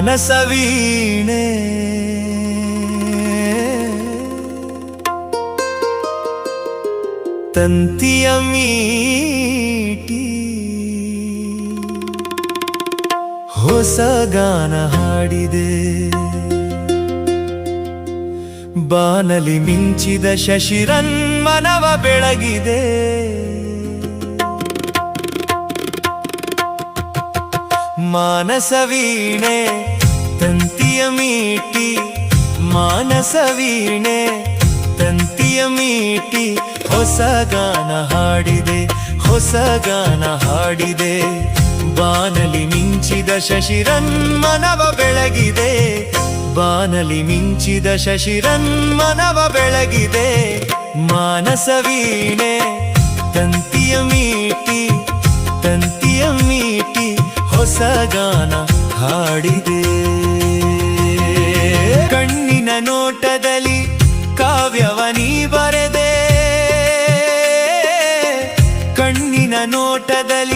ಮಾನಸ ವೀಣೆ ತಂತಿಯ ಮೀಟಿ ಹೊಸ ಗಾನ ಹಾಡಿದೆ ಬಾನಲಿ ಮಿಂಚಿದ ಶಶಿರನ್ಮನವ ಬೆಳಗಿದೆ ಮಾನಸ ವೀಣೆ ತಂತಿಯ ಮೀಟಿ ಮಾನಸ ವೀಣೆ ತಂತಿಯ ಮೀಟಿ ಹೊಸ ಗಾನ ಹಾಡಿದೆ ಹೊಸ ಗಾನ ಹಾಡಿದೆ ಬಾನಲಿ ಮಿಂಚಿದ ಶಶಿರನ್ಮನವ ಬೆಳಗಿದೆ ಬಾನಲಿ ಮಿಂಚಿದ ಶಶಿರನ್ಮನವ ಬೆಳಗಿದೆ ಮಾನಸ ವೀಣೆ ತಂತಿಯ ಮೀಟಿ ತಂತಿಯ ಮೀಟಿ ಹೊಸ ಗಾನ ಹಾಡಿದೆ ಕಣ್ಣಿನ ನೋಟದಲ್ಲಿ ಕಾವ್ಯವನಿ ಬರೆದೆ ಕಣ್ಣಿನ ನೋಟದಲ್ಲಿ